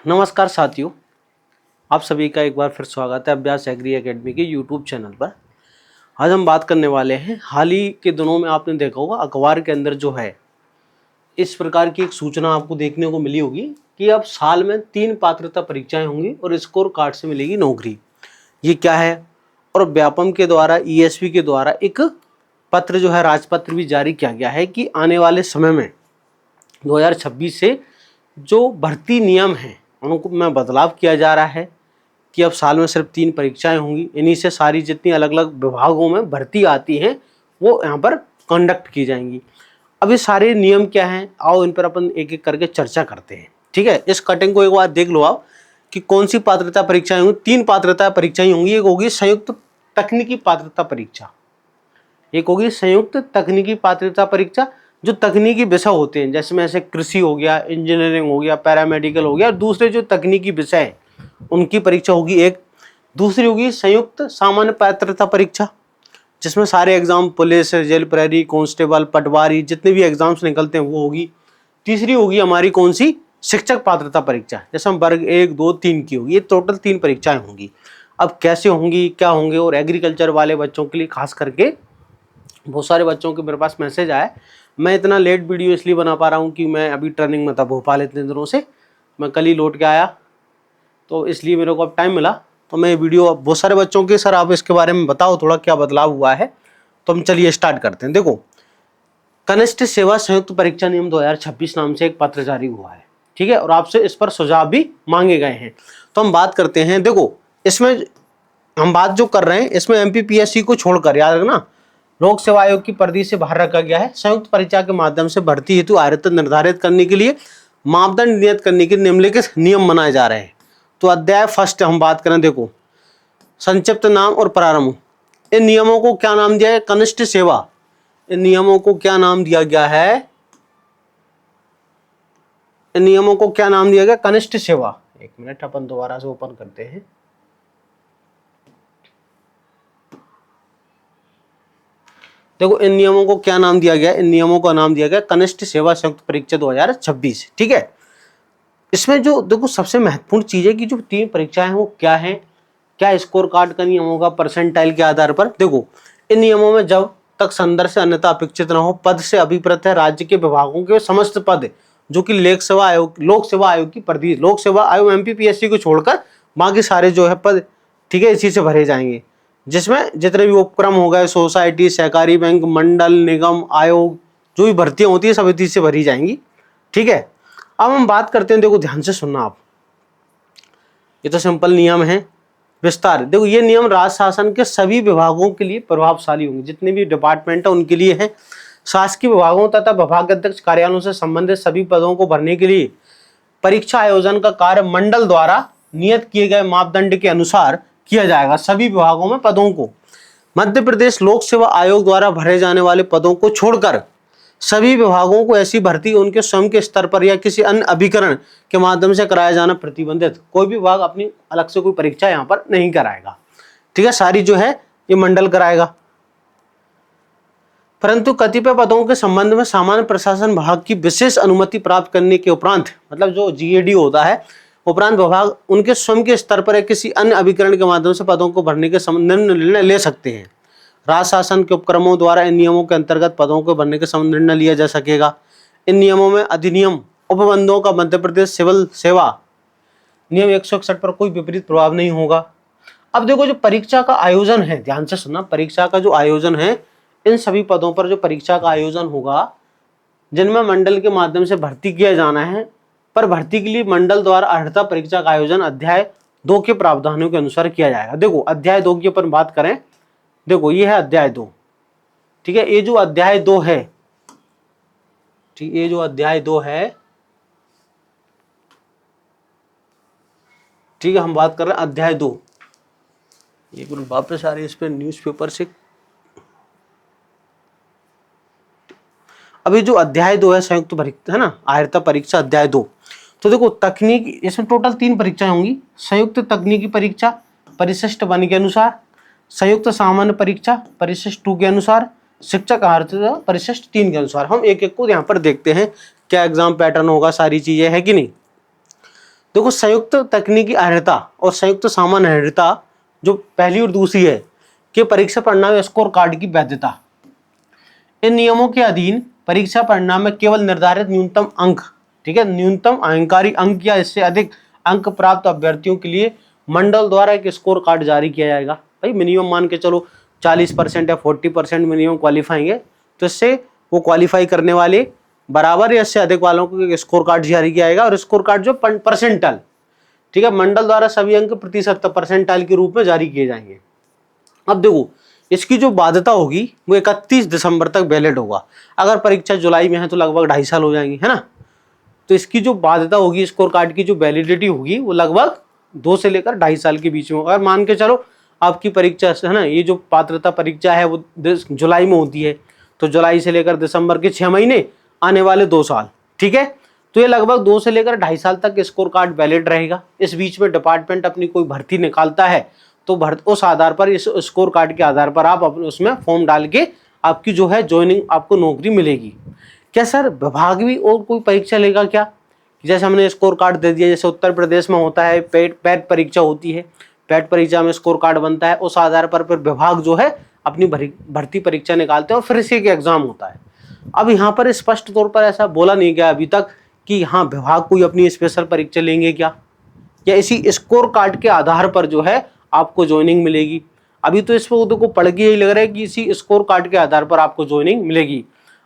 नमस्कार साथियों, आप सभी का एक बार फिर स्वागत है अभ्यास एग्री एकेडमी के यूट्यूब चैनल पर। आज हम बात करने वाले हैं, हाल ही के दिनों में आपने देखा होगा अखबार के अंदर जो है इस प्रकार की एक सूचना आपको देखने को मिली होगी कि अब साल में 3 पात्रता परीक्षाएं होंगी और स्कोर कार्ड से मिलेगी नौकरी। ये क्या है? और व्यापम के द्वारा ईएसपी के द्वारा एक पत्र जो है राजपत्र भी जारी किया गया है कि आने वाले समय में 2026 से जो भर्ती नियम हैं उनको में बदलाव किया जा रहा है कि अब साल में सिर्फ 3 परीक्षाएं होंगी। इन्हीं से सारी जितनी अलग अलग विभागों में भर्ती आती हैं वो यहाँ पर कंडक्ट की जाएंगी। अब ये सारे नियम क्या हैं, आओ इन पर अपन एक एक करके चर्चा करते हैं। ठीक है, इस कटिंग को एक बार देख लो आप कि कौन सी पात्रता परीक्षाएं होंगी। 3 पात्रता परीक्षाएं होंगी। एक होगी संयुक्त तकनीकी पात्रता परीक्षा, एक होगी संयुक्त तकनीकी पात्रता परीक्षा जो तकनीकी विषय होते हैं, जैसे में ऐसे कृषि हो गया, इंजीनियरिंग हो गया, पैरामेडिकल हो गया, दूसरे जो तकनीकी विषय हैं उनकी परीक्षा होगी एक। दूसरी होगी संयुक्त सामान्य पात्रता परीक्षा जिसमें सारे एग्जाम पुलिस, जेल प्रहरी, कांस्टेबल, पटवारी जितने भी एग्जाम्स निकलते हैं वो होगी। तीसरी होगी हमारी कौन सी? शिक्षक पात्रता परीक्षा, जैसे हम वर्ग 1, 2, 3 की होगी। ये टोटल 3 परीक्षाएं होंगी। अब कैसे होंगी, क्या होंगे, और एग्रीकल्चर वाले बच्चों के लिए खास करके बहुत सारे बच्चों के मेरे पास मैसेज आया। मैं इतना लेट वीडियो इसलिए बना पा रहा हूँ कि मैं अभी ट्रेनिंग में था भोपाल इतने दिनों से, मैं कल ही लौट के आया, तो इसलिए मेरे को अब टाइम मिला। तो मैं वीडियो बहुत सारे बच्चों के सर आप इसके बारे में बताओ थोड़ा क्या बदलाव हुआ है। तो हम चलिए स्टार्ट करते हैं। देखो, कनिष्ठ सेवा संयुक्त परीक्षा नियम 2026 नाम से एक पत्र जारी हुआ है। ठीक है, और आपसे इस पर सुझाव भी मांगे गए हैं। तो हम बात करते हैं। देखो, इसमें हम बात जो कर रहे हैं इसमें एमपीपीएससी को छोड़कर, याद रखना, लोक सेवा आयोग की परिधि से बाहर रखा गया है। संयुक्त परीक्षा के माध्यम से भर्ती हेतु आयतन निर्धारित करने के लिए मापदंड नियत करने के निम्नलिखित नियम बनाए जा रहे हैं। तो अध्याय फर्स्ट हम बात करें, देखो संक्षिप्त नाम और प्रारंभ। इन नियमों को क्या नाम दिया है? कनिष्ठ सेवा। इन नियमों को क्या नाम दिया गया है? इन नियमों को क्या नाम दिया गया? कनिष्ठ सेवा। एक मिनट, अपन दोबारा से ओपन करते हैं। देखो, इन नियमों को क्या नाम दिया गया? इन नियमों का नाम दिया गया कनिष्ठ सेवा संयुक्त परीक्षा 2026। ठीक है, इसमें जो देखो सबसे महत्वपूर्ण चीज है कि जो 3 परीक्षाएं हैं वो क्या है, क्या स्कोर कार्ड का नियम होगा परसेंटाइल के आधार पर। देखो, इन नियमों में जब तक संदर्भ से अन्यथा अपेक्षित न हो, पद से अभिप्रेत है राज्य के विभागों के समस्त पद जो कि लोक सेवा आयोग की परिधि, लोक सेवा आयोग एमपीपीएससी को छोड़कर बाकी सारे जो है पद, ठीक है, इसी से भरे जाएंगे। जिसमें जितने भी उपक्रम हो गए, सोसाइटी, सहकारी बैंक, मंडल, निगम, आयोग, जो भी भर्तियां होती है सब इसी से भरी जाएंगी। ठीक है, अब हम बात करते हैं। देखो ध्यान से सुनना आप, ये तो सिंपल नियम है। विस्तार, देखो ये नियम राज्य शासन के सभी विभागों के लिए प्रभावशाली होंगे, जितने भी डिपार्टमेंट है उनके लिए है। शासकीय विभागों तथा विभागाध्यक्ष कार्यालयों से संबंधित सभी पदों को भरने के लिए परीक्षा आयोजन का कार्य मंडल द्वारा नियत किए गए मापदंड के अनुसार किया जाएगा। सभी विभागों में पदों को मध्य प्रदेश लोक सेवा आयोग द्वारा भरे जाने वाले पदों को छोड़कर सभी विभागों को ऐसी भर्ती उनके स्वयं के स्तर पर या किसी अन्य अभिकरण के माध्यम से कराया जाना प्रतिबंधित। कोई भी विभाग अपनी अलग से कोई परीक्षा यहाँ पर नहीं कराएगा। ठीक है, सारी जो है ये मंडल कराएगा। परंतु कतिपय पदों के संबंध में सामान्य प्रशासन विभाग की विशेष अनुमति प्राप्त करने के उपरांत, मतलब जो जीएडी होता है, उपरांत विभाग उनके स्वयं के स्तर पर या किसी अन्य अभिकरण के माध्यम से पदों को भरने के संबंध में निर्णय ले सकते हैं। राज्य शासन के उपक्रमों द्वारा इन नियमों के अंतर्गत पदों को भरने के संबंध निर्णय लिया जा सकेगा। इन नियमों में अधिनियम उपबंधों का मध्य प्रदेश सिविल सेवा नियम 161 पर कोई विपरीत प्रभाव नहीं होगा। अब देखो, जो परीक्षा का आयोजन है, ध्यान से सुनना, परीक्षा का जो आयोजन है, इन सभी पदों पर जो परीक्षा का आयोजन होगा जिनमें मंडल के माध्यम से भर्ती किया जाना है, पर भर्ती के लिए मंडल द्वारा अर्हता परीक्षा का आयोजन अध्याय 2 के प्रावधानों के अनुसार किया जाएगा। देखो अध्याय 2 की अपन बात करें, देखो ये है अध्याय 2। ठीक है, ये जो अध्याय 2 है, ठीक, ये जो अध्याय 2 है, ठीक है, हम बात कर रहे हैं अध्याय 2। एक मिनट वापस आ रही है इस पे न्यूज़पेपर से। अभी जो अध्याय 2 है संयुक्त परीक्षा है ना, आयरता परीक्षा अध्याय 2। तो देखो तकनीक, इसमें टोटल 3 परीक्षाएं होंगी। संयुक्त तकनीकी परीक्षा परिशिष्ट 1 के अनुसार, संयुक्त सामान्य परीक्षा परिशिष्ट 2 के अनुसार, शिक्षक आर्हता परिशिष्ट 3 के अनुसार। हम एक एक को यहाँ पर देखते हैं क्या एग्जाम पैटर्न होगा, सारी चीजें है कि नहीं। देखो संयुक्त तकनीकी अर्हता और संयुक्त सामान्य अर्हता जो पहली और दूसरी है कि परीक्षा परिणाम स्कोर कार्ड की वैधता, इन नियमों के अधीन परीक्षा परिणाम में केवल निर्धारित न्यूनतम अंक, ठीक है, न्यूनतम अंककारी अंक या इससे अधिक अंक प्राप्त अभ्यर्थियों के लिए मंडल द्वारा एक स्कोर कार्ड जारी किया जाएगा। भाई मिनिमम मान के चलो 40% या 40% मिनिमम क्वालिफाई है, तो इससे वो क्वालिफाई करने वाले बराबर या इससे अधिक वालों को एक स्कोर कार्ड जारी किया जाएगा। और स्कोर कार्ड जो परसेंटाइल, ठीक है, मंडल द्वारा सभी अंक प्रतिशत परसेंटाइल के रूप में जारी किए जाएंगे। अब देखो इसकी जो बाध्यता होगी वो 31 दिसंबर तक वैलिड होगा। अगर परीक्षा जुलाई में है तो लगभग 2.5 साल हो जाएंगे, है ना। तो इसकी जो बाध्यता होगी, स्कोर कार्ड की जो वैलिडिटी होगी वो लगभग 2 से लेकर 2.5 साल के बीच में होगा। अगर मान के चलो आपकी परीक्षा है ना, ये जो पात्रता परीक्षा है वो जुलाई में होती है, तो जुलाई से लेकर दिसंबर के 6 महीने, आने वाले 2 साल, ठीक है। तो ये लगभग 2 से लेकर 2.5 साल तक स्कोर कार्ड वैलिड रहेगा। इस बीच में डिपार्टमेंट अपनी कोई भर्ती निकालता है तो उस आधार पर, इस स्कोर कार्ड के आधार पर आप अपने उसमें फॉर्म डाल के आपकी जो है ज्वाइनिंग, आपको नौकरी मिलेगी। क्या सर विभाग भी और कोई परीक्षा लेगा क्या? जैसे हमने स्कोर कार्ड दे दिया, जैसे उत्तर प्रदेश में होता है पैट परीक्षा होती है, पैट परीक्षा में स्कोर कार्ड बनता है, उस आधार पर फिर विभाग जो है अपनी भर्ती परीक्षा निकालते हैं और फिर इसी के एग्जाम होता है। अब यहाँ पर स्पष्ट तौर पर ऐसा बोला नहीं गया अभी तक कि हाँ विभाग कोई अपनी स्पेशल परीक्षा लेंगे क्या, या इसी स्कोर कार्ड के आधार पर जो है आपको ज्वाइनिंग मिलेगी। अभी तो इस को पढ़ के यही लग रहा है कि इसी स्कोर कार्ड के आधार पर आपको ज्वाइनिंग मिलेगी।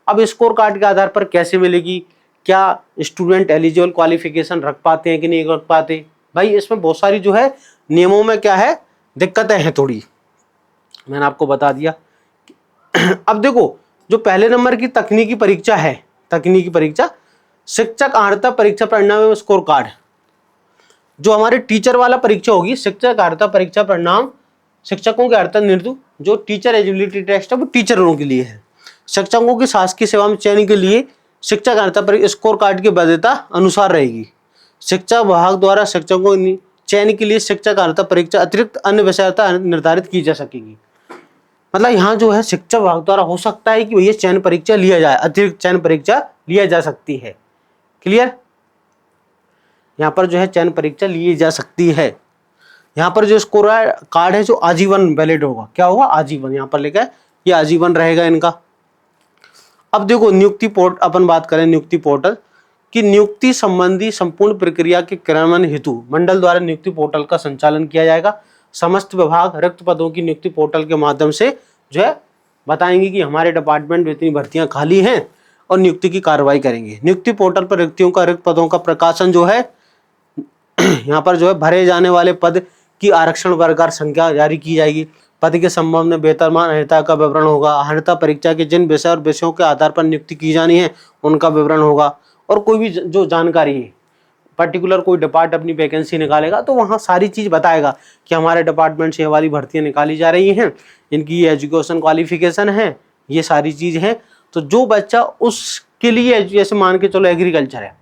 अब स्कोर कार्ड के आधार पर कैसे मिलेगी, क्या स्टूडेंट एलिजिबल क्वालिफिकेशन रख पाते हैं कि नहीं रख पाते, भाई इसमें बहुत सारी जो है नियमों में क्या है दिक्कतें हैं थोड़ी, मैंने आपको बता दिया। अब देखो जो पहले नंबर की तकनीकी परीक्षा है, तकनीकी परीक्षा शिक्षक अर्हता परीक्षा परिणाम एवं स्कोर कार्ड, जो हमारे टीचर वाला परीक्षा होगी, शिक्षक अर्हता परीक्षा परिणाम, शिक्षकों के अर्हता निर्णय, जो टीचर एलिजिबिलिटी टेस्ट है वो टीचरों के लिए है। शिक्षकों की शासकीय सेवा में चयन के लिए शिक्षक अर्हता स्कोर कार्ड की वैधता अनुसार रहेगी। शिक्षा विभाग द्वारा शिक्षकों के चयन के लिए शिक्षक अर्हता परीक्षा अतिरिक्त अन्य विषयता निर्धारित की जा सकेगी। मतलब यहाँ जो है शिक्षा विभाग द्वारा हो सकता है कि भैया चयन परीक्षा लिया जाए, अतिरिक्त चयन परीक्षा लिया जा सकती है। क्लियर? यहाँ पर जो है चयन परीक्षा ली जा सकती है। यहाँ पर जो स्कोर कार्ड है जो आजीवन वैलिड होगा, क्या होगा आजीवन, यहाँ पर लिखा है ये आजीवन रहेगा इनका। अब देखो नियुक्ति पोर्टल, अपन बात करें नियुक्ति पोर्टल की, नियुक्ति संबंधी संपूर्ण प्रक्रिया के क्रियान्वयन हेतु मंडल द्वारा नियुक्ति पोर्टल का संचालन किया जाएगा। समस्त विभाग रिक्त पदों की नियुक्ति पोर्टल के माध्यम से जो है बताएंगे कि हमारे डिपार्टमेंट में इतनी भर्तियां खाली हैं और नियुक्ति की कार्रवाई करेंगे। नियुक्ति पोर्टल पर रिक्तियों का, रिक्त पदों का प्रकाशन जो है यहाँ पर जो है भरे जाने वाले पद की आरक्षण वर्ग संख्या जारी की जाएगी। पद के संबंध में वेतनमान अर्हता का विवरण होगा। अर्हता परीक्षा के जिन विषय और विषयों के आधार पर नियुक्ति की जानी है उनका विवरण होगा। और कोई भी जो जानकारी है, पर्टिकुलर कोई डिपार्ट अपनी वैकेंसी निकालेगा तो वहाँ सारी चीज़ बताएगा कि हमारे डिपार्टमेंट से ये वाली भर्तियाँ निकाली जा रही हैं, इनकी ये एजुकेशन क्वालिफिकेशन है, ये सारी चीज़ है। तो जो बच्चा उसके लिए, जैसे मान के चलो एग्रीकल्चर है,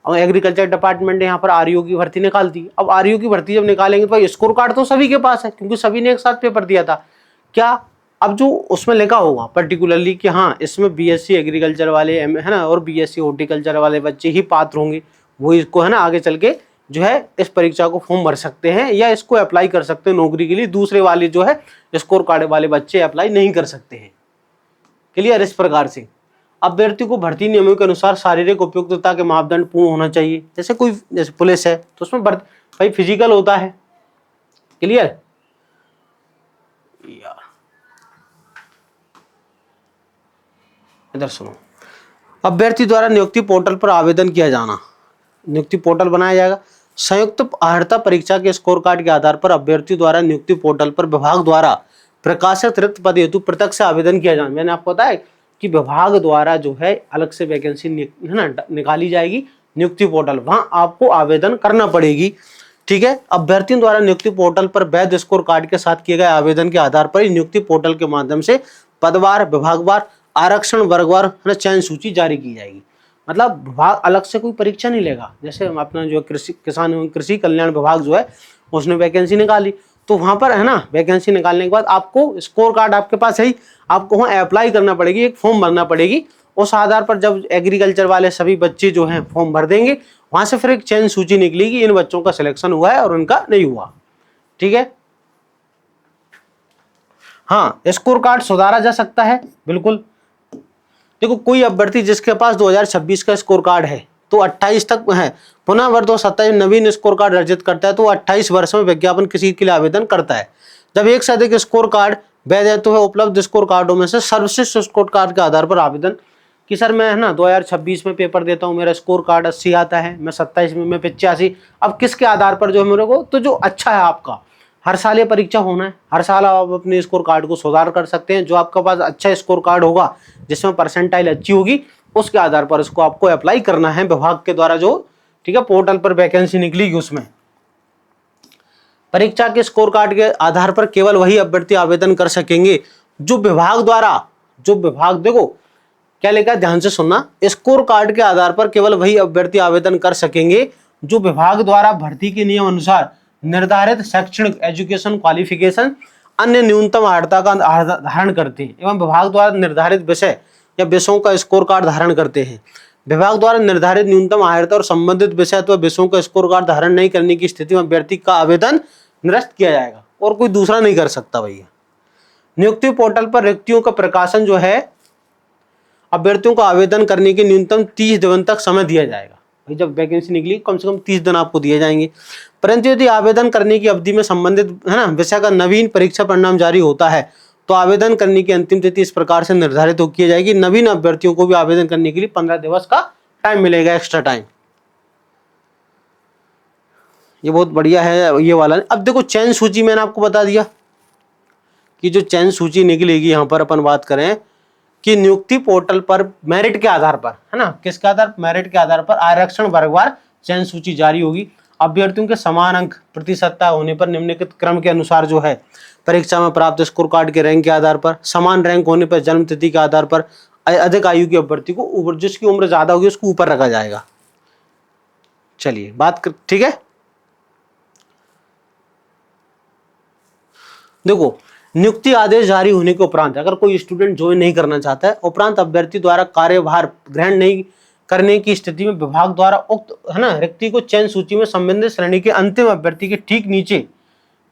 और एग्रीकल्चर डिपार्टमेंट ने यहाँ पर आरईओ की भर्ती निकाल दी। अब आरईओ की भर्ती जब निकालेंगे तो भाई स्कोर कार्ड तो सभी के पास है क्योंकि सभी ने एक साथ पेपर दिया था। क्या अब जो उसमें लिखा होगा पर्टिकुलरली कि हाँ इसमें बीएससी एग्रीकल्चर वाले है ना और बीएससी हॉर्टिकल्चर वाले बच्चे ही पात्र होंगे, वो इसको है ना आगे चल के जो है इस परीक्षा को फॉर्म भर सकते हैं या इसको अप्लाई कर सकते हैं नौकरी के लिए। दूसरे वाले जो है स्कोर कार्ड वाले बच्चे अप्लाई नहीं कर सकते हैं। क्लियर? इस प्रकार से अभ्यर्थी को भर्ती नियमों के अनुसार शारीरिक उपयुक्तता के मापदंड पूर्ण होना चाहिए। जैसे कोई जैसे पुलिस है तो उसमें भाई फिजिकल होता है। क्लियर? इधर सुनो, अभ्यर्थी द्वारा नियुक्ति पोर्टल पर आवेदन किया जाना, नियुक्ति पोर्टल बनाया जाएगा। संयुक्त अर्हता परीक्षा के स्कोर कार्ड के आधार पर अभ्यर्थी द्वारा नियुक्ति पोर्टल पर विभाग द्वारा प्रकाशित रिक्त पद हेतु पृथक से आवेदन किया जाना। मैंने आपको बताया कि विभाग द्वारा जो है अलग से वैकेंसी है ना निकाली जाएगी नियुक्ति पोर्टल, वहां आपको आवेदन करना पड़ेगी। ठीक है? अभ्यर्थियों द्वारा नियुक्ति पोर्टल पर वैध स्कोर कार्ड के साथ किए गए आवेदन के आधार पर नियुक्ति पोर्टल के माध्यम से पदवार, विभागवार, आरक्षण, वर्गवार चयन सूची जारी की जाएगी। मतलब विभाग अलग से कोई परीक्षा नहीं लेगा। जैसे हम अपना जो किसान एवं कृषि कल्याण विभाग जो है उसने वैकेंसी निकाली तो वहां पर है ना वैकेंसी निकालने के बाद आपको स्कोर कार्ड आपके पास है ही, आपको वहाँ अप्लाई करना पड़ेगी, एक फॉर्म भरना पड़ेगी उस आधार पर जब एग्रीकल्चर वाले सभी बच्चे जो हैं फॉर्म भर देंगे, वहां से फिर एक चयन सूची निकलेगी, इन बच्चों का सिलेक्शन हुआ है और उनका नहीं हुआ। ठीक है। हाँ, स्कोर कार्ड सुधारा जा सकता है, बिल्कुल। देखो, कोई अभ्यर्थी जिसके पास 2026 का स्कोर कार्ड है तो 28 तक है, पुनः वर्ष 2027 नवीन स्कोर कार्ड अर्जित करता है तो 28 वर्ष में विज्ञापन किसी के लिए आवेदन करता है। जब एक से अधिक स्कोर कार्ड वैध है तो वह उपलब्ध स्कोर कार्डों में से सर्वश्रेष्ठ स्कोर कार्ड के आधार पर आवेदन कि सर मैं है ना 2026 में पेपर देता हूँ, मेरा स्कोर कार्ड 80 आता है, मैं 27 में मैं 85, अब किसके आधार पर जो है मेरे को, तो जो अच्छा है आपका, हर साल ये परीक्षा होना है, हर साल आप अपने स्कोर कार्ड को सुधार कर सकते हैं। जो आपके पास अच्छा स्कोर कार्ड होगा जिसमें परसेंटाइल अच्छी होगी, उसके आधार पर इसको आपको अप्लाई करना है विभाग के द्वारा, जो ठीक है पोर्टल पर वैकेंसी निकलेगी उसमें। परीक्षा के स्कोर कार्ड के आधार पर केवल वही अभ्यर्थी आवेदन कर सकेंगे जो विभाग द्वारा, जो विभाग, देखो क्या लिखा है ध्यान से सुनना, स्कोर कार्ड के आधार पर केवल वही अभ्यर्थी आवेदन कर सकेंगे जो विभाग द्वारा भर्ती के नियम अनुसार निर्धारित शैक्षणिक एजुकेशन क्वालिफिकेशन अन्य न्यूनतम अर्हता का धारण करते हैं एवं विभाग द्वारा निर्धारित विषय या विषयों का स्कोर कार्ड धारण करते हैं। विभाग द्वारा निर्धारित न्यूनतम अर्हता और संबंधित विषय अथवा विषयों का स्कोर कार्ड धारण नहीं करने की स्थिति में अभ्यर्थी का आवेदन निरस्त किया जाएगा और कोई दूसरा नहीं कर सकता भैया। नियुक्ति पोर्टल पर रिक्तियों का प्रकाशन जो है, अभ्यर्थियों को आवेदन करने के न्यूनतम 30 दिन तक समय दिया जाएगा। भाई जब वैकेंसी निकली कम से कम 30 दिन आपको दिए जाएंगे। परंतु यदि आवेदन करने की अवधि में संबंधित है ना विषय का नवीन परीक्षा परिणाम जारी होता है तो आवेदन करने की अंतिम तिथि इस प्रकार से निर्धारित हो की जाएगी। नवीन अभ्यर्थियों को भी आवेदन करने के लिए 15 दिवस का टाइम मिलेगा, एक्स्ट्रा टाइम। ये बहुत बढ़िया है ये वाला। अब देखो चयन सूची मैंने आपको बता दिया कि जो चयन सूची निकलेगी, यहाँ पर अपन बात करें कि नियुक्ति पोर्टल पर मेरिट के आधार पर, है ना, किसके आधार, मेरिट के आधार पर आरक्षण वर्गवार चयन सूची जारी होगी। अभ्यर्थियों के समान अंक प्रतिशतता होने पर निम्नलिखित क्रम के अनुसार जो है परीक्षा में प्राप्त स्कोर कार्ड के रैंक के आधार पर, समान रैंक होने पर जन्म तिथि के आधार पर अधिक आयु के अभ्यर्थी को ऊपर, जिसकी उम्र ज्यादा होगी उसको ऊपर रखा जाएगा। चलिए बात कर, ठीक है। देखो, नियुक्ति आदेश जारी होने के उपरांत अगर कोई स्टूडेंट ज्वाइन नहीं करना चाहता है, उपरांत अभ्यर्थी द्वारा कार्यभार ग्रहण नहीं करने की स्थिति में विभाग द्वारा उक्त है ना रिक्ति को चयन सूची में संबंधित श्रेणी के अंतिम अभ्यर्थी के ठीक नीचे,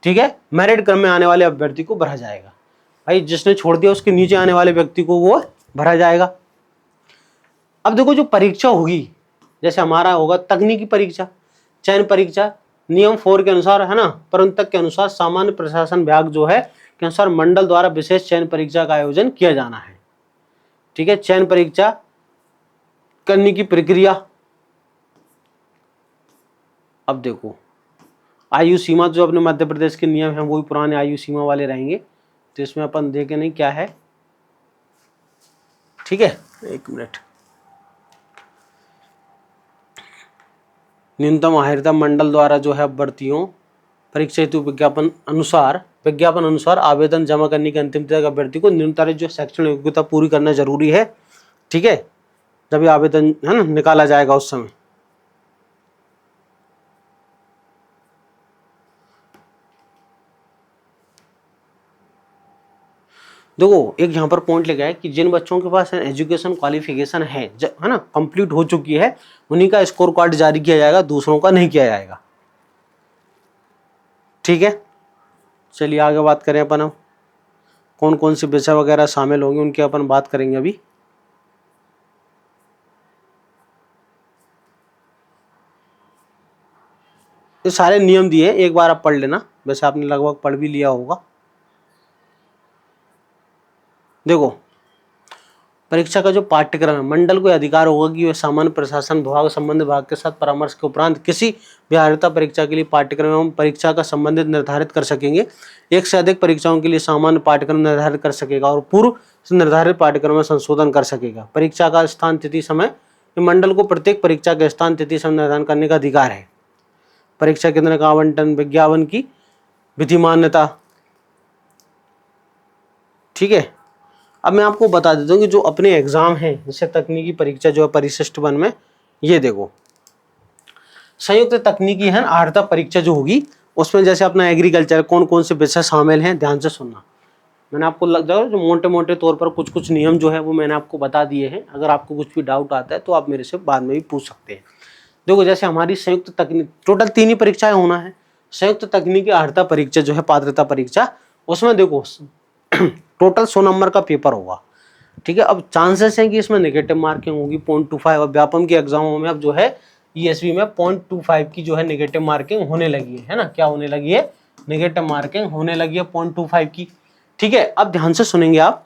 ठीक है, मेरिट क्रम में आने वाले अभ्यर्थी को भरा जाएगा। भाई जिसने छोड़ दिया उसके नीचे आने वाले व्यक्ति को वो भरा जाएगा। अब देखो जो परीक्षा होगी, जैसे हमारा होगा तकनीकी परीक्षा, चयन परीक्षा नियम 4 के अनुसार, है ना, प्रबंधक के अनुसार सामान्य प्रशासन विभाग जो है के अनुसार मंडल द्वारा विशेष चयन परीक्षा का आयोजन किया जाना है। ठीक है, चयन परीक्षा करने की प्रक्रिया। अब देखो आयु सीमा, जो अपने मध्य प्रदेश के नियम हैं वो भी पुराने आयु सीमा वाले रहेंगे, तो इसमें अपन देखें नहीं क्या है। ठीक है, एक मिनट। न्यूनतम आर्हता मंडल द्वारा जो है अभ्यर्थियों परीक्षा हेतु विज्ञापन अनुसार आवेदन जमा करने की अंतिम तिथि अभ्यर्थी को निर्धारित जो शैक्षणिक योग्यता पूरी करना जरूरी है। ठीक है, जब ये आवेदन है ना निकाला जाएगा उस समय। देखो एक यहाँ पर पॉइंट लिखा है कि जिन बच्चों के पास एजुकेशन क्वालिफिकेशन है ना, कंप्लीट हो चुकी है, उन्हीं का स्कोर कार्ड जारी किया जाएगा, दूसरों का नहीं किया जाएगा। ठीक है, चलिए आगे बात करें अपन। अब कौन कौन से विषय वगैरह शामिल होंगे उनकी अपन बात करेंगे अभी। ये सारे नियम दिए, एक बार आप पढ़ लेना, वैसे आपने लगभग पढ़ भी लिया होगा। देखो परीक्षा का जो पाठ्यक्रम है, मंडल को अधिकार होगा कि वह सामान्य प्रशासन विभाग संबंधित विभाग के साथ परामर्श के उपरांत किसी भी अर्हता परीक्षा के लिए पाठ्यक्रम एवं परीक्षा का संबंधित निर्धारित कर सकेंगे। एक से अधिक परीक्षाओं के लिए सामान्य पाठ्यक्रम निर्धारित कर सकेगा और पूर्व से निर्धारित पाठ्यक्रम में संशोधन कर सकेगा। परीक्षा का स्थान तिथि समय, मंडल को प्रत्येक परीक्षा के स्थान तिथि समय निर्धारण करने का अधिकार है। परीक्षा केंद्र का आवंटन, विज्ञापन की विधि मान्यता। ठीक है, अब मैं आपको बता देता हूँ कि जो अपने एग्जाम हैं जैसे तकनीकी परीक्षा जो है परिशिष्ट 1 में, ये देखो संयुक्त तकनीकी है अर्हता परीक्षा जो होगी उसमें जैसे अपना एग्रीकल्चर कौन कौन से विषय शामिल हैं, ध्यान से सुनना। मैंने आपको लग जाएगा जो मोटे मोटे तौर पर कुछ कुछ नियम जो है वो मैंने आपको बता दिए हैं। अगर आपको कुछ भी डाउट आता है तो आप मेरे से बाद में भी पूछ सकते हैं। देखो जैसे हमारी संयुक्त तकनीक, टोटल 3 ही परीक्षाएं होना है। संयुक्त तकनीकी अर्हता परीक्षा जो है, पात्रता परीक्षा, उसमें देखो टोटल 100 नंबर का पेपर होगा, ठीक है। अब चांसेस हैं कि इसमें नेगेटिव मार्किंग होगी 0.25, और व्यापम के एग्जामों में अब जो है ईएसवी में 0.25 की जो है नेगेटिव मार्किंग होने लगी है ना। क्या होने लगी है? नेगेटिव मार्किंग होने लगी है 0.25 की, ठीक है। अब ध्यान से सुनेंगे आप।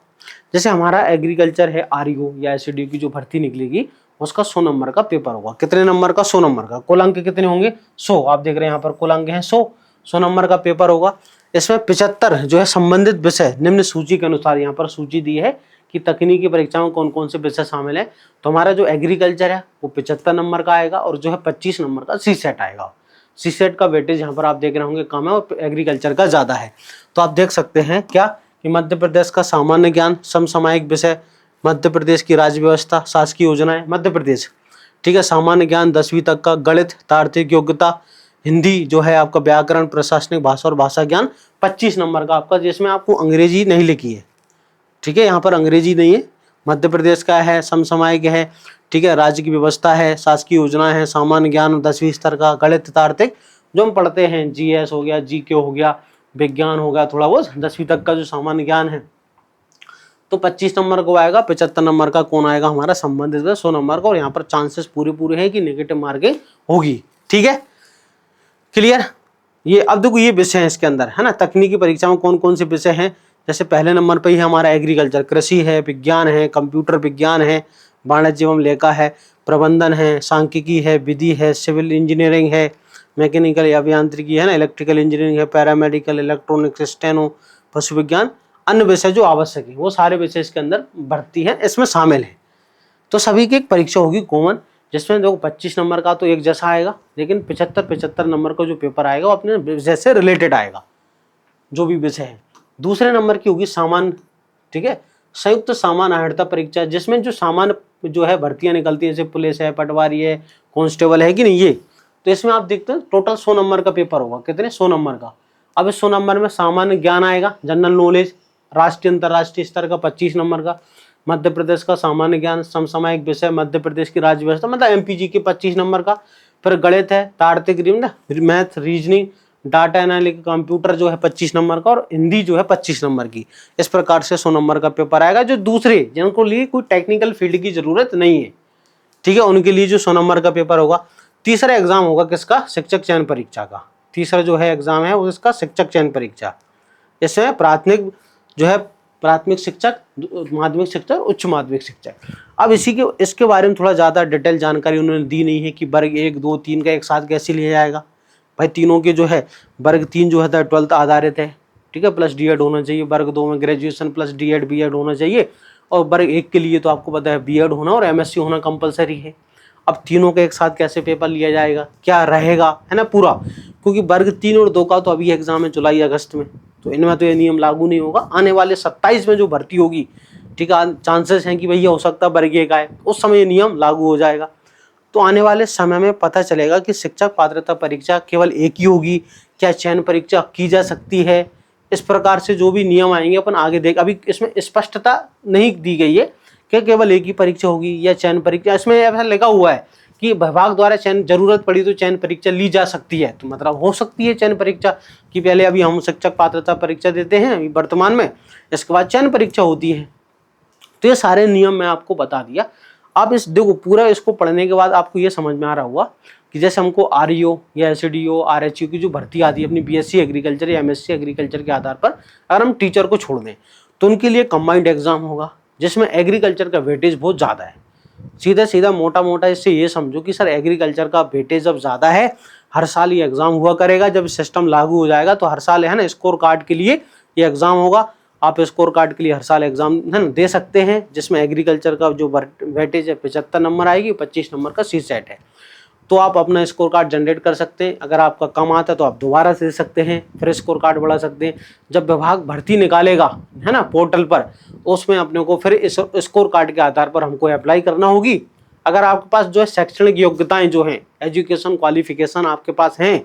जैसे हमारा एग्रीकल्चर है, आरईओ या एसडीओ की जो भर्ती निकलेगी उसका 100 नंबर का पेपर होगा। कितने नंबर का? 100 नंबर का। कुल अंक कितने होंगे? 100। आप देख रहे हैं यहाँ पर कुल अंक हैं 100 नंबर का पेपर होगा। इसमें 75 जो है संबंधित विषय निम्न सूची के अनुसार, यहाँ पर सूची दी है कि तकनीकी परीक्षा में कौन कौन से विषय शामिल है। तो हमारा जो एग्रीकल्चर है वो 75 नंबर का आएगा, और जो है 25 नंबर का सी सेट आएगा। सी सेट का वेटेज यहाँ पर आप देख रहे होंगे कम है, और एग्रीकल्चर का ज्यादा है। तो आप देख सकते हैं क्या कि मध्य प्रदेश का सामान्य ज्ञान, समसामयिक विषय, मध्य प्रदेश की राज्य व्यवस्था, शासकीय योजनाएं मध्य प्रदेश, ठीक है। सामान्य ज्ञान 10वीं तक का, गणित, तार्किक योग्यता, हिंदी जो है आपका, व्याकरण, प्रशासनिक भाषा और भाषा ज्ञान 25 नंबर का आपका, जिसमें आपको अंग्रेजी नहीं लिखी है, ठीक है। यहाँ पर अंग्रेजी नहीं है। मध्य प्रदेश का है, समसामयिक है, ठीक है, राज्य की व्यवस्था है, शासकीय योजना है, सामान्य ज्ञान 10वीं स्तर का, गणित, तार्किक जो हम पढ़ते हैं, जीएस हो गया, जीके हो गया, विज्ञान हो गया, थोड़ा बहुत 10वीं तक का जो सामान्य ज्ञान है, तो 25 नंबर को आएगा। 75 नंबर का कौन आएगा? हमारा संबंधित 100 नंबर का, और यहाँ पर चांसेस पूरे हैं कि नेगेटिव मार्किंग होगी, ठीक है। क्लियर? ये अब देखो ये विषय है इसके अंदर, है ना। तकनीकी परीक्षा में कौन कौन से विषय हैं? जैसे पहले नंबर पे ही हमारा एग्रीकल्चर, कृषि है, विज्ञान है, कंप्यूटर विज्ञान है, वाणिज्य एवं लेखा है, प्रबंधन है, सांख्यिकी है, विधि है, सिविल इंजीनियरिंग है, मैकेनिकल अभियांत्रिकी है ना, इलेक्ट्रिकल इंजीनियरिंग है, पैरामेडिकल, इलेक्ट्रॉनिक्स, स्टेनो, पशु विज्ञान, अन्य विषय जो आवश्यक है वो सारे विषय इसके अंदर भर्ती है, इसमें शामिल है। तो सभी की एक परीक्षा होगी कॉमन, जिसमें देखो 25 नंबर का तो एक जैसा आएगा, लेकिन 75 नंबर का जो पेपर आएगा वो अपने विषय से रिलेटेड आएगा, जो भी विषय है। दूसरे नंबर की होगी सामान्य, ठीक है, संयुक्त सामान्य अर्हता परीक्षा, जिसमें जो सामान्य जो है भर्तियां निकलती है, जैसे पुलिस है, पटवारी है, कांस्टेबल है कि नहीं, ये तो इसमें आप देखते हैं टोटल 100 नंबर का पेपर होगा। कितने? 100 नंबर का। अब इस 100 नंबर में सामान्य ज्ञान आएगा, जनरल नॉलेज, राष्ट्रीय अंतर्राष्ट्रीय स्तर का 25 नंबर का, मध्य प्रदेश का सामान्य ज्ञान, समसामयिक विषय, मध्य प्रदेश की राज्य व्यवस्था मतलब एमपीजी के 25 नंबर का। फिर गणित है, तार्किक, math, reasoning, data analytics, computer जो है 25 नंबर का, और हिंदी जो है 25 नंबर की। इस प्रकार से 100 नंबर का पेपर आएगा। जो दूसरे जिनको लिए कोई टेक्निकल फील्ड की जरूरत नहीं है, ठीक है, उनके लिए जो 100 नंबर का पेपर होगा। तीसरा एग्जाम होगा किसका? शिक्षक चयन परीक्षा का। तीसरा जो है एग्जाम है वो इसका शिक्षक चयन परीक्षा। इसमें प्राथमिक जो है प्राथमिक शिक्षक, माध्यमिक शिक्षक, उच्च माध्यमिक शिक्षक। अब इसके बारे में थोड़ा ज़्यादा डिटेल जानकारी उन्होंने दी नहीं है कि वर्ग 1, 2, 3 का एक साथ कैसे लिया जाएगा। भाई तीनों के जो है वर्ग 3 जो है 12th आधारित है, ठीक है, प्लस डीएड होना चाहिए। वर्ग 2 में ग्रेजुएशन प्लस डीएड बीएड होना चाहिए, और वर्ग 1 के लिए तो आपको पता है बीएड होना और एमएससी होना कंपलसरी है। अब तीनों के एक साथ कैसे पेपर लिया जाएगा, क्या रहेगा, है ना पूरा, क्योंकि वर्ग 3 और 2 का तो अभी एग्जाम है जुलाई अगस्त में, तो इनमें तो ये नियम लागू नहीं होगा। आने वाले 27 में जो भर्ती होगी, ठीक है, चांसेस हैं कि भैया हो सकता है वर्ग 1 आए, उस समय ये नियम लागू हो जाएगा। तो आने वाले समय में पता चलेगा कि शिक्षक पात्रता परीक्षा केवल एक ही होगी, क्या चयन परीक्षा की जा सकती है। इस प्रकार से जो भी नियम आएंगे अपन आगे देख, अभी इसमें स्पष्टता नहीं दी गई है कि केवल एक ही परीक्षा होगी या चयन परीक्षा। इसमें ऐसा लिखा हुआ है कि विभाग द्वारा चयन जरूरत पड़ी तो चयन परीक्षा ली जा सकती है, तो मतलब हो सकती है चयन परीक्षा कि पहले अभी हम शिक्षक पात्रता परीक्षा देते हैं अभी वर्तमान में, इसके बाद चयन परीक्षा होती है। तो ये सारे नियम मैं आपको बता दिया। आप इस देखो पूरा इसको पढ़ने के बाद आपको ये समझ में आ रहा हुआ कि जैसे हमको आरईओ या एसडीओ आरएचयू की जो भर्ती आती है अपनी बीएससी एग्रीकल्चर या एमएससी एग्रीकल्चर के आधार पर, अगर हम टीचर को छोड़ दें तो उनके लिए कंबाइंड एग्जाम होगा, जिसमें एग्रीकल्चर का वेटेज बहुत ज़्यादा है। सीधा मोटा इससे ये समझो कि सर एग्रीकल्चर का वेटेज जब ज़्यादा है, हर साल ये एग्ज़ाम हुआ करेगा। जब सिस्टम लागू हो जाएगा तो हर साल है ना स्कोर कार्ड के लिए ये एग्ज़ाम होगा। आप स्कोर कार्ड के लिए हर साल एग्जाम है ना दे सकते हैं, जिसमें एग्रीकल्चर का जो वेटेज है 75 नंबर आएगी, 25 नंबर का सी सेट है। तो आप अपना स्कोर कार्ड जनरेट कर सकते हैं। अगर आपका कम आता है तो आप दोबारा से दे सकते हैं, फिर स्कोर कार्ड बढ़ा सकते हैं। जब विभाग भर्ती निकालेगा है ना पोर्टल पर, तो उसमें अपने को फिर इस स्कोर कार्ड के आधार पर हमको अप्लाई करना होगी। अगर आपके पास जो है शैक्षणिक योग्यताएं जो हैं, एजुकेशन क्वालिफिकेशन आपके पास हैं,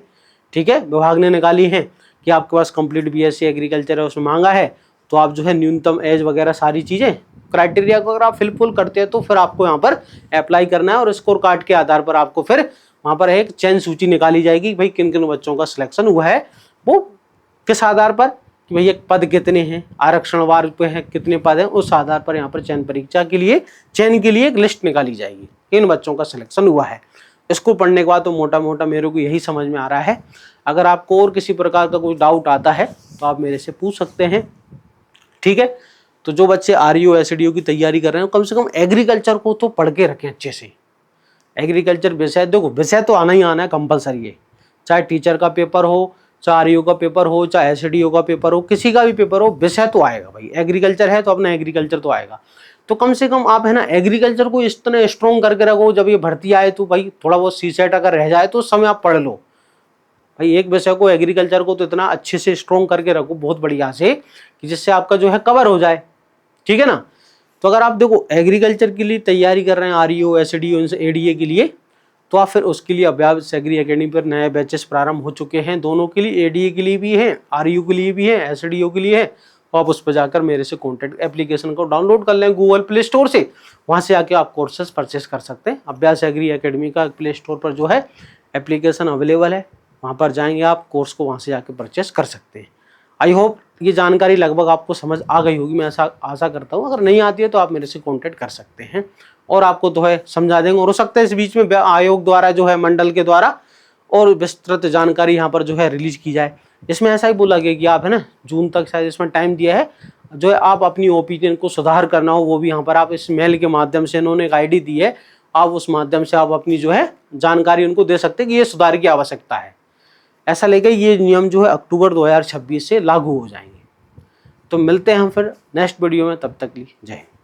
ठीक है, विभाग ने निकाली हैं कि आपके पास कंप्लीट बीएससी एग्रीकल्चर है, उसमें मांगा है, तो आप जो है न्यूनतम एज वगैरह सारी चीज़ें क्राइटेरिया को अगर आप फिलफुल करते हैं तो फिर आपको यहाँ पर अप्लाई करना है और स्कोर कार्ड के आधार पर आपको फिर वहाँ पर एक चयन सूची निकाली जाएगी भाई किन किन बच्चों का सिलेक्शन हुआ है, वो किस आधार पर कि भाई एक पद कितने हैं, आरक्षणवार पे है कितने पद हैं, उस आधार पर यहाँ पर चयन परीक्षा के लिए चयन के लिए एक लिस्ट निकाली जाएगी किन बच्चों का सिलेक्शन हुआ है। इसको पढ़ने के बाद तो मोटा मोटा मेरे को यही समझ में आ रहा है। अगर आपको और किसी प्रकार का कोई डाउट आता है तो आप मेरे से पूछ सकते हैं, ठीक है। तो जो बच्चे आरईओ एसडीओ की तैयारी कर रहे हैं कम से कम एग्रीकल्चर को तो पढ़ के रखें अच्छे से। एग्रीकल्चर विषय, देखो विषय तो आना ही आना है कंपलसरी है, चाहे टीचर का पेपर हो, चाहे आरईओ का पेपर हो, चाहे एसडीओ का पेपर हो, किसी का भी पेपर हो, विषय तो आएगा भाई। एग्रीकल्चर है तो अपना एग्रीकल्चर तो आएगा। तो कम से कम आप है ना एग्रीकल्चर को इस तरह स्ट्रॉन्ग करके रखो, जब ये भर्ती आए तो भाई थोड़ा बहुत सीसेट अगर रह जाए तो उस समय आप पढ़ लो भाई। एक विषय को एग्रीकल्चर को तो इतना अच्छे से स्ट्रॉन्ग करके रखो बहुत बढ़िया से कि जिससे आपका जो है कवर हो जाए, ठीक है ना। तो अगर आप देखो एग्रीकल्चर के लिए तैयारी कर रहे हैं आरईओ एसडीओ एडीए के लिए, तो आप फिर उसके लिए अभ्यास एग्री एकेडमी पर नए बैचेस प्रारंभ हो चुके हैं, दोनों के लिए, एडीए के लिए भी है, आरईओ के लिए भी है, एसडीओ के लिए है। तो आप उस पर जाकर मेरे से कॉन्टैक्ट एप्लीकेशन को डाउनलोड कर लें गूगल प्ले स्टोर से, वहाँ से आके आप कोर्सेज परचेस कर सकते हैं। अभ्यास एग्री एकेडमी का प्ले स्टोर पर जो है एप्लीकेशन अवेलेबल है, वहाँ पर जाएंगे आप कोर्स को वहाँ से जाके परचेस कर सकते हैं। आई होप ये जानकारी लगभग आपको समझ आ गई होगी, मैं ऐसा आशा करता हूँ। अगर नहीं आती है तो आप मेरे से कांटेक्ट कर सकते हैं और आपको तो है समझा देंगे। और हो सकता है इस बीच में आयोग द्वारा जो है मंडल के द्वारा और विस्तृत जानकारी यहाँ पर जो है रिलीज की जाए। इसमें ऐसा ही बोला गया कि आप है ना जून तक शायद इसमें टाइम दिया है, जो है आप अपनी ओपिनियन को सुधार करना हो वो भी यहाँ पर आप इस मेल के माध्यम से, इन्होंने एक आईडी दी है, आप उस माध्यम से आप अपनी जो है जानकारी उनको दे सकते हैं कि ये सुधार की आवश्यकता है। ऐसा लेकर ये नियम जो है अक्टूबर 2026 से लागू हो जाएंगे। तो मिलते हैं हम फिर नेक्स्ट वीडियो में, तब तक के लिए जय हिंद।